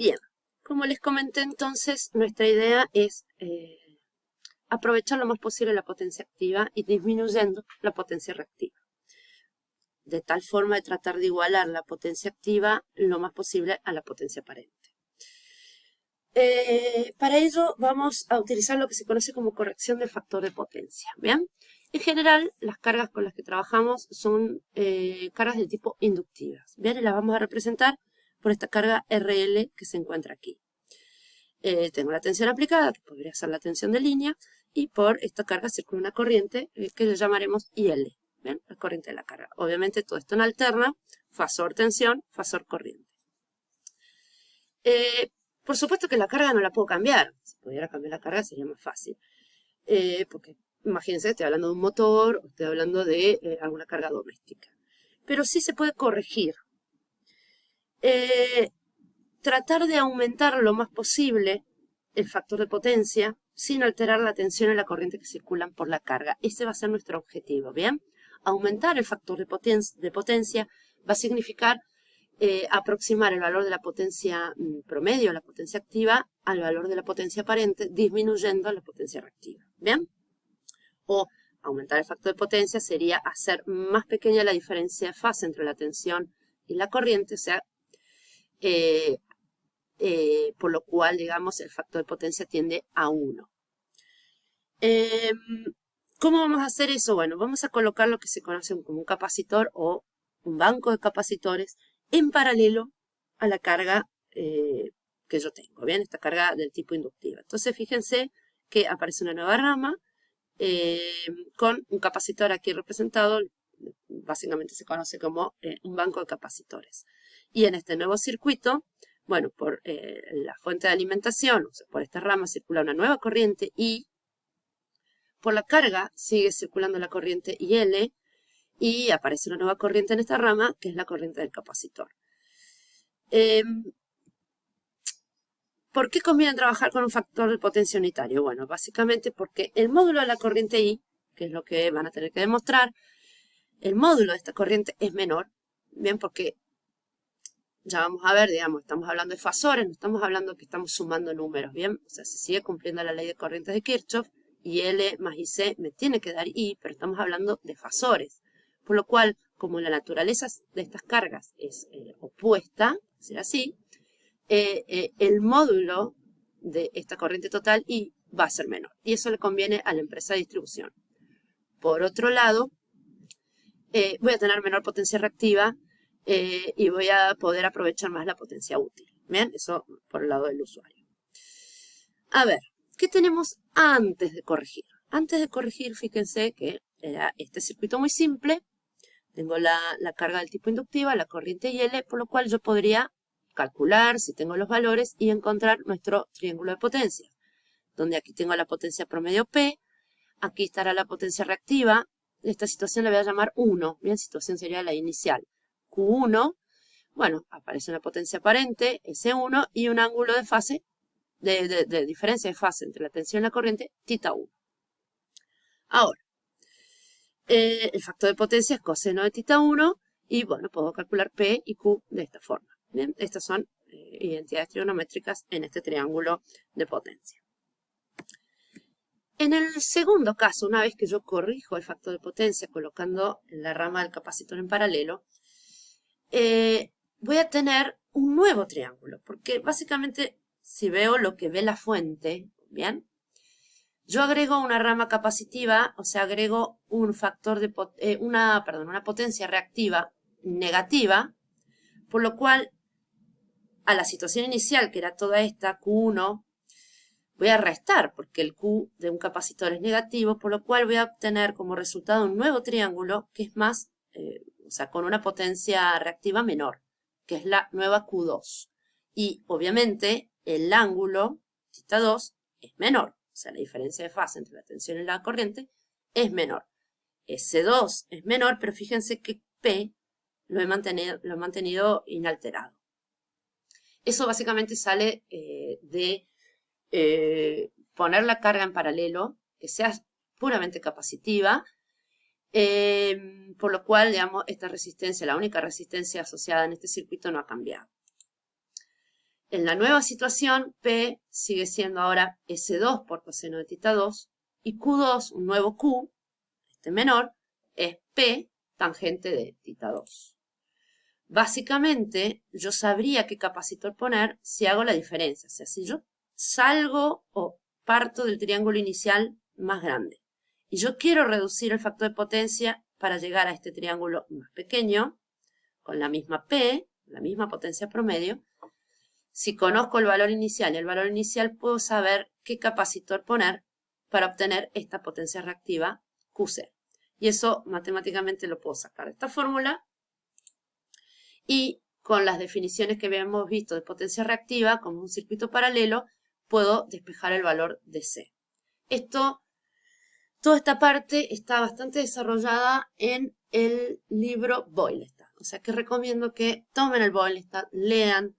Bien, como les comenté entonces, nuestra idea es aprovechar lo más posible la potencia activa y disminuyendo la potencia reactiva, de tal forma de tratar de igualar la potencia activa lo más posible a la potencia aparente. Para ello vamos a utilizar lo que se conoce como corrección del factor de potencia. ¿Bien? En general, las cargas con las que trabajamos son cargas del tipo inductivas. ¿Bien? Y las vamos a representar por esta carga RL que se encuentra aquí. Tengo la tensión aplicada, que podría ser la tensión de línea, y por esta carga circula una corriente que le llamaremos IL, ¿bien? La corriente de la carga. Obviamente todo esto en alterna, fasor tensión, fasor corriente. Por supuesto que la carga no la puedo cambiar. Si pudiera cambiar la carga sería más fácil. Porque imagínense que estoy hablando de un motor o estoy hablando de alguna carga doméstica. Pero sí se puede corregir. Tratar de aumentar lo más posible el factor de potencia sin alterar la tensión y la corriente que circulan por la carga. Ese va a ser nuestro objetivo, ¿bien? Aumentar el factor de potencia va a significar aproximar el valor de la potencia promedio, la potencia activa, al valor de la potencia aparente, disminuyendo la potencia reactiva, ¿bien? O aumentar el factor de potencia sería hacer más pequeña la diferencia de fase entre la tensión y la corriente, o sea, por lo cual, digamos, el factor de potencia tiende a 1. ¿Cómo vamos a hacer eso? Bueno, vamos a colocar lo que se conoce como un capacitor o un banco de capacitores en paralelo a la carga que yo tengo, ¿bien? Esta carga del tipo inductiva. Entonces, fíjense que aparece una nueva rama con un capacitor aquí representado, básicamente se conoce como un banco de capacitores. Y en este nuevo circuito, bueno, por la fuente de alimentación, o sea, por esta rama circula una nueva corriente I, por la carga sigue circulando la corriente IL y aparece una nueva corriente en esta rama, que es la corriente del capacitor. ¿Por qué conviene trabajar con un factor de potencia unitario? Bueno, básicamente porque el módulo de la corriente I, que es lo que van a tener que demostrar, el módulo de esta corriente es menor, bien, porque ya vamos a ver, digamos, estamos hablando de fasores, no estamos hablando que estamos sumando números, bien, o sea, se sigue cumpliendo la ley de corrientes de Kirchhoff, y L más IC me tiene que dar I, pero estamos hablando de fasores, por lo cual, como la naturaleza de estas cargas es opuesta, será así, el módulo de esta corriente total I va a ser menor, y eso le conviene a la empresa de distribución. Por otro lado, voy a tener menor potencia reactiva y voy a poder aprovechar más la potencia útil. ¿Bien? Eso por el lado del usuario. A ver, ¿qué tenemos antes de corregir? Antes de corregir, fíjense que era este circuito muy simple. Tengo la carga del tipo inductiva, la corriente IL, por lo cual yo podría calcular si tengo los valores y encontrar nuestro triángulo de potencias, donde aquí tengo la potencia promedio P, aquí estará la potencia reactiva. Esta situación la voy a llamar 1, bien, situación sería la inicial. Q1, bueno, aparece una potencia aparente, S1, y un ángulo de fase, de diferencia de fase entre la tensión y la corriente, θ1. Ahora, el factor de potencia es coseno de θ1, y bueno, puedo calcular P y Q de esta forma. Bien, estas son identidades trigonométricas en este triángulo de potencia. En el segundo caso, una vez que yo corrijo el factor de potencia colocando la rama del capacitor en paralelo, voy a tener un nuevo triángulo, porque básicamente si veo lo que ve la fuente, ¿bien? Yo agrego una rama capacitiva, o sea, agrego un factor de una potencia reactiva negativa, por lo cual a la situación inicial, que era toda esta, Q1, voy a restar porque el Q de un capacitor es negativo, por lo cual voy a obtener como resultado un nuevo triángulo que es más, o sea, con una potencia reactiva menor, que es la nueva Q2. Y obviamente el ángulo, θ2, es menor, o sea, la diferencia de fase entre la tensión y la corriente es menor. S2 es menor, pero fíjense que P lo he mantenido inalterado. Eso básicamente sale de poner la carga en paralelo, que sea puramente capacitiva, por lo cual, digamos, esta resistencia, la única resistencia asociada en este circuito no ha cambiado. En la nueva situación, P sigue siendo ahora S2 por coseno de tita 2, y Q2, un nuevo Q, este menor, es P tangente de tita 2. Básicamente, yo sabría qué capacitor poner si hago la diferencia. O sea, si yo salgo o parto del triángulo inicial más grande y yo quiero reducir el factor de potencia para llegar a este triángulo más pequeño, con la misma P, la misma potencia promedio, si conozco el valor inicial y el valor inicial, puedo saber qué capacitor poner para obtener esta potencia reactiva QC. Y eso matemáticamente lo puedo sacar de esta fórmula. Y con las definiciones que habíamos visto de potencia reactiva, como un circuito paralelo, puedo despejar el valor de C. Toda esta parte está bastante desarrollada en el libro Boylestad. O sea que recomiendo que tomen el Boylestad, lean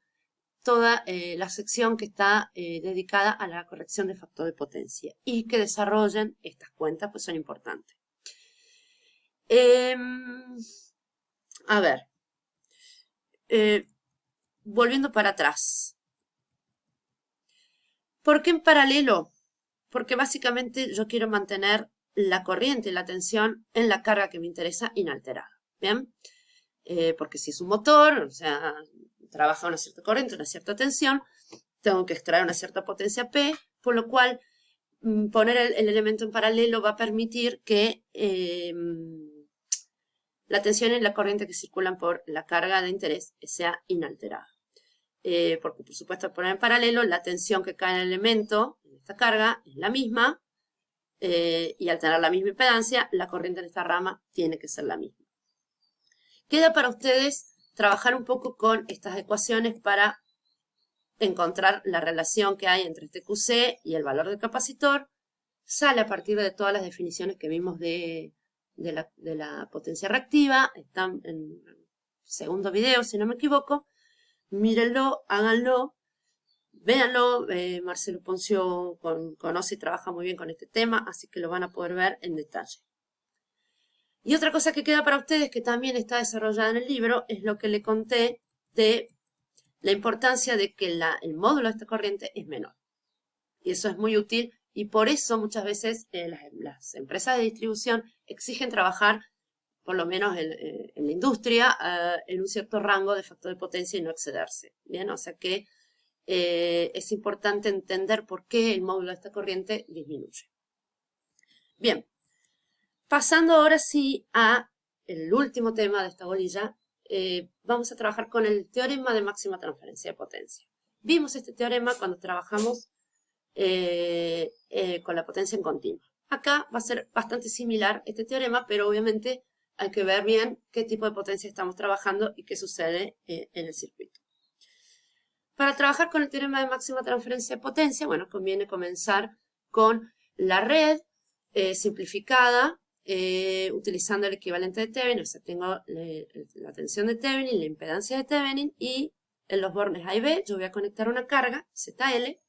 toda la sección que está dedicada a la corrección de factor de potencia y que desarrollen estas cuentas, pues son importantes. A ver, volviendo para atrás. ¿Por qué en paralelo? Porque básicamente yo quiero mantener la corriente y la tensión en la carga que me interesa inalterada. ¿Bien? Porque si es un motor, o sea, trabaja una cierta corriente, una cierta tensión, tengo que extraer una cierta potencia P, por lo cual poner el elemento en paralelo va a permitir que la tensión y la corriente que circulan por la carga de interés sea inalterada. Porque, por supuesto, al poner en paralelo, la tensión que cae en el elemento, en esta carga, es la misma, y al tener la misma impedancia, la corriente en esta rama tiene que ser la misma. Queda para ustedes trabajar un poco con estas ecuaciones para encontrar la relación que hay entre este QC y el valor del capacitor. Sale a partir de todas las definiciones que vimos de la potencia reactiva. Están en el segundo video, si no me equivoco. Mírenlo, háganlo, véanlo. Marcelo Poncio conoce y trabaja muy bien con este tema, así que lo van a poder ver en detalle. Y otra cosa que queda para ustedes, que también está desarrollada en el libro, es lo que le conté de la importancia de que el módulo de esta corriente es menor. Y eso es muy útil, y por eso muchas veces las empresas de distribución exigen trabajar, por lo menos en la industria, en un cierto rango de factor de potencia y no excederse. ¿Bien? O sea que es importante entender por qué el módulo de esta corriente disminuye. Bien. Pasando ahora sí a el último tema de esta bolilla, vamos a trabajar con el teorema de máxima transferencia de potencia. Vimos este teorema cuando trabajamos con la potencia en continua. Acá va a ser bastante similar este teorema, pero obviamente hay que ver bien qué tipo de potencia estamos trabajando y qué sucede en el circuito. Para trabajar con el teorema de máxima transferencia de potencia, bueno, conviene comenzar con la red simplificada, utilizando el equivalente de Thevenin. O sea, tengo la tensión de Thevenin, la impedancia de Thevenin, y en los bornes A y B yo voy a conectar una carga, ZL,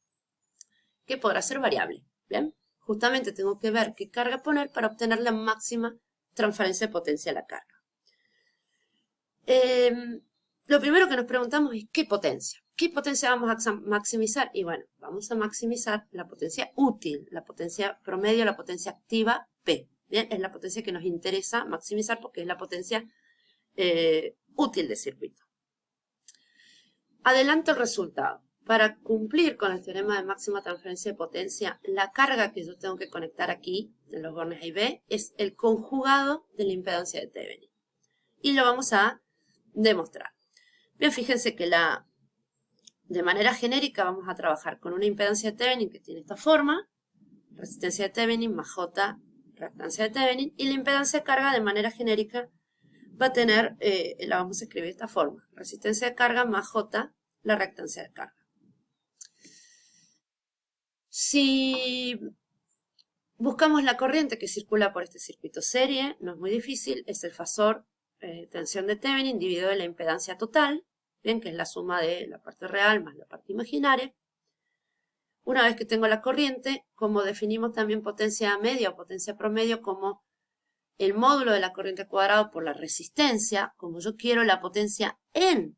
que podrá ser variable. ¿Bien? Justamente tengo que ver qué carga poner para obtener la máxima transferencia de potencia a la carga. Lo primero que nos preguntamos es ¿qué potencia? ¿Qué potencia vamos a maximizar? Y bueno, vamos a maximizar la potencia útil, la potencia promedio, la potencia activa P. ¿Bien? Es la potencia que nos interesa maximizar porque es la potencia útil del circuito. Adelanto el resultado. Para cumplir con el teorema de máxima transferencia de potencia, la carga que yo tengo que conectar aquí, en los bornes A y B, es el conjugado de la impedancia de Thevenin. Y lo vamos a demostrar. Bien, fíjense que de manera genérica vamos a trabajar con una impedancia de Thevenin que tiene esta forma, resistencia de Thevenin más J, reactancia de Thevenin, y la impedancia de carga de manera genérica va a tener, la vamos a escribir de esta forma, resistencia de carga más J, la reactancia de carga. Si buscamos la corriente que circula por este circuito serie, no es muy difícil, es el fasor tensión de Thevenin dividido en la impedancia total, bien, que es la suma de la parte real más la parte imaginaria. Una vez que tengo la corriente, como definimos también potencia media o potencia promedio como el módulo de la corriente cuadrado por la resistencia, como yo quiero la potencia en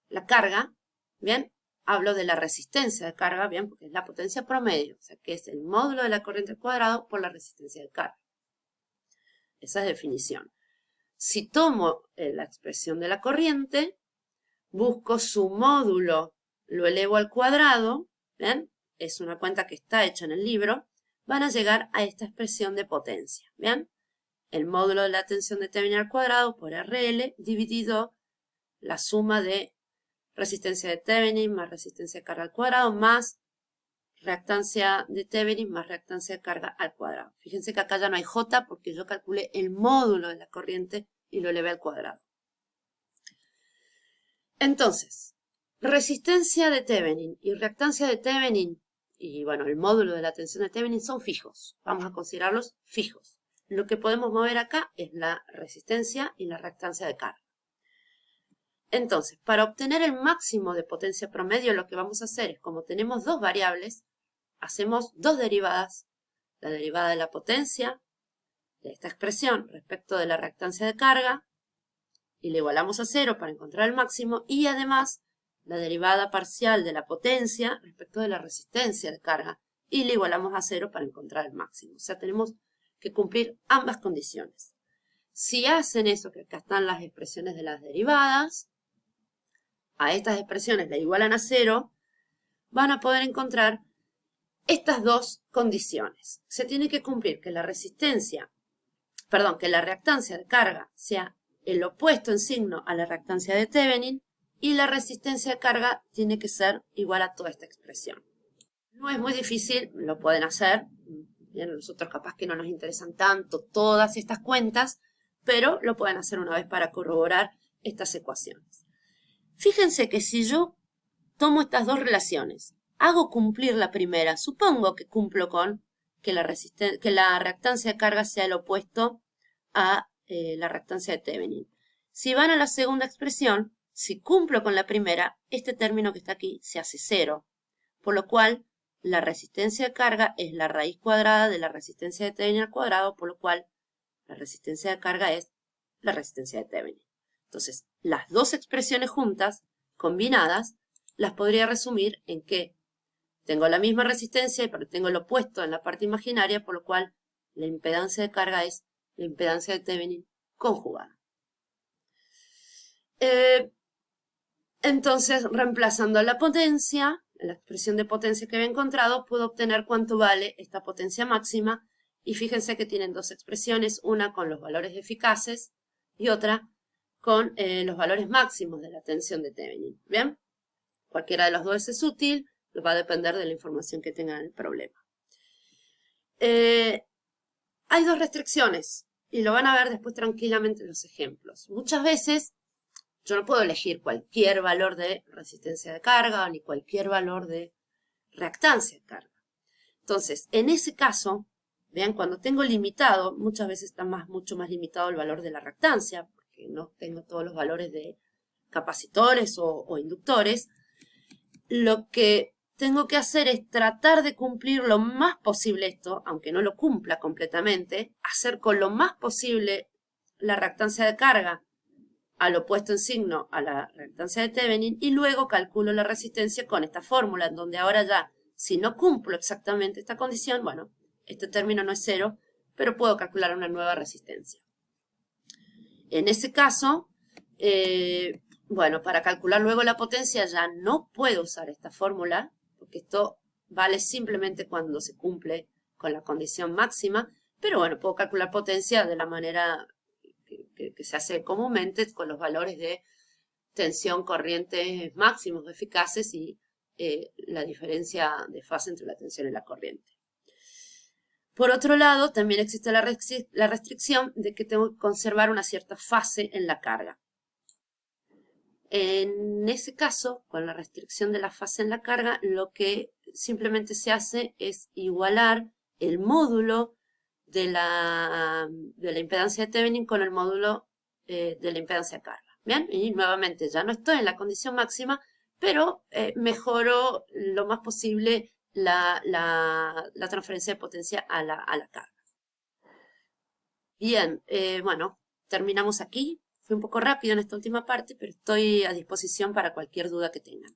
la carga, bien, hablo de la resistencia de carga, bien, porque es la potencia promedio, o sea, que es el módulo de la corriente al cuadrado por la resistencia de carga. Esa es definición. Si tomo la expresión de la corriente, busco su módulo, lo elevo al cuadrado, ¿ven? Es una cuenta que está hecha en el libro, van a llegar a esta expresión de potencia, ¿bien? El módulo de la tensión de Thevenin al cuadrado por RL dividido la suma de resistencia de Thevenin más resistencia de carga al cuadrado más reactancia de Thevenin más reactancia de carga al cuadrado. Fíjense que acá ya no hay J porque yo calculé el módulo de la corriente y lo elevé al cuadrado. Entonces, resistencia de Thevenin y reactancia de Thevenin y bueno, el módulo de la tensión de Thevenin son fijos. Vamos a considerarlos fijos. Lo que podemos mover acá es la resistencia y la reactancia de carga. Entonces, para obtener el máximo de potencia promedio, lo que vamos a hacer es, como tenemos dos variables, hacemos dos derivadas. La derivada de la potencia, de esta expresión, respecto de la reactancia de carga, y le igualamos a 0 para encontrar el máximo, y además la derivada parcial de la potencia respecto de la resistencia de carga, y le igualamos a 0 para encontrar el máximo. O sea, tenemos que cumplir ambas condiciones. Si hacen eso, que acá están las expresiones de las derivadas, a estas expresiones le igualan a 0, van a poder encontrar estas dos condiciones. Se tiene que cumplir que la que la reactancia de carga sea el opuesto en signo a la reactancia de Thevenin y la resistencia de carga tiene que ser igual a toda esta expresión. No es muy difícil, lo pueden hacer. Bien, nosotros capaz que no nos interesan tanto todas estas cuentas, pero lo pueden hacer una vez para corroborar estas ecuaciones. Fíjense que si yo tomo estas dos relaciones, hago cumplir la primera, supongo que cumplo con que la reactancia de carga sea el opuesto a la reactancia de Thevenin. Si van a la segunda expresión, si cumplo con la primera, este término que está aquí se hace 0, por lo cual la resistencia de carga es la raíz cuadrada de la resistencia de Thevenin al cuadrado, por lo cual la resistencia de carga es la resistencia de Thevenin. Entonces, las dos expresiones juntas, combinadas, las podría resumir en que tengo la misma resistencia, pero tengo lo opuesto en la parte imaginaria, por lo cual la impedancia de carga es la impedancia de Thevenin conjugada. Entonces, reemplazando la potencia, la expresión de potencia que había encontrado, puedo obtener cuánto vale esta potencia máxima. Y fíjense que tienen dos expresiones, una con los valores eficaces y otra con los valores máximos de la tensión de Thevenin. ¿Bien? Cualquiera de los dos es útil, va a depender de la información que tengan en el problema. Hay dos restricciones y lo van a ver después tranquilamente en los ejemplos. Muchas veces yo no puedo elegir cualquier valor de resistencia de carga ni cualquier valor de reactancia de carga. Entonces, en ese caso, vean, cuando tengo limitado, muchas veces está mucho más limitado el valor de la reactancia, porque no tengo todos los valores de capacitores o inductores. Lo que tengo que hacer es tratar de cumplir lo más posible esto, aunque no lo cumpla completamente, hacer con lo más posible la reactancia de carga al opuesto en signo a la reactancia de Thevenin y luego calculo la resistencia con esta fórmula, en donde ahora ya, si no cumplo exactamente esta condición, bueno, este término no es 0, pero puedo calcular una nueva resistencia. En ese caso, bueno, para calcular luego la potencia ya no puedo usar esta fórmula, porque esto vale simplemente cuando se cumple con la condición máxima, pero bueno, puedo calcular potencia de la manera que se hace comúnmente con los valores de tensión, corrientes máximos eficaces y la diferencia de fase entre la tensión y la corriente. Por otro lado, también existe la restricción de que tengo que conservar una cierta fase en la carga. En ese caso, con la restricción de la fase en la carga, lo que simplemente se hace es igualar el módulo de la impedancia de Thevenin con el módulo de la impedancia de carga. ¿Bien? Y nuevamente ya no estoy en la condición máxima, pero mejoro lo más posible la transferencia de potencia a la carga. Bien, bueno, terminamos aquí. Fui un poco rápido en esta última parte, pero estoy a disposición para cualquier duda que tengan.